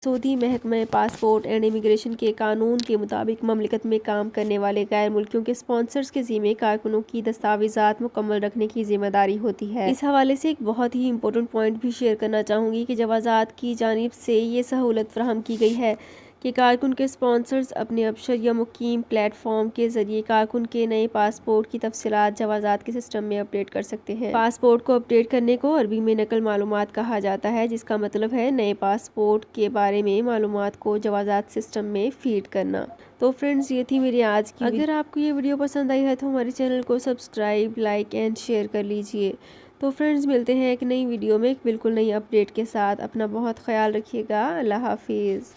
Saudi महकमा passport and immigration के कानून के मुताबिक ममलिकत में काम करने वाले गैर मुल्कियों के स्पॉन्सर्स के ज़िम्मे कारकुनों की दस्तावेज़ात मुकम्मल रखने की जिम्मेदारी होती है। इस हवाले से एक बहुत ही इंपॉर्टेंट पॉइंट भी शेयर करना चाहूँगी कि जवाज़ात की जानिब से ये सहूलत फराहम की गई है कि कारकुन के स्पॉन्सर्स अपने अबशर या मुकीम प्लेटफॉर्म के ज़रिए कारकुन के नए पासपोर्ट की तफसीलात जवाज़ात के सिस्टम में अपडेट कर सकते हैं। पासपोर्ट को अपडेट करने को अरबी में नकल मालूमात कहा जाता है, जिसका मतलब है नए पासपोर्ट के बारे में मालूमात को जवाज़ात सिस्टम में फीड करना। तो फ्रेंड्स, ये थी मेरी आज की। अगर आपको ये वीडियो पसंद आई है तो हमारे चैनल को सब्सक्राइब, लाइक एंड शेयर कर लीजिए। तो फ्रेंड्स, मिलते हैं एक नई वीडियो में एक बिल्कुल नई अपडेट के साथ। अपना बहुत ख्याल रखिएगा। अल्लाह हाफिज़।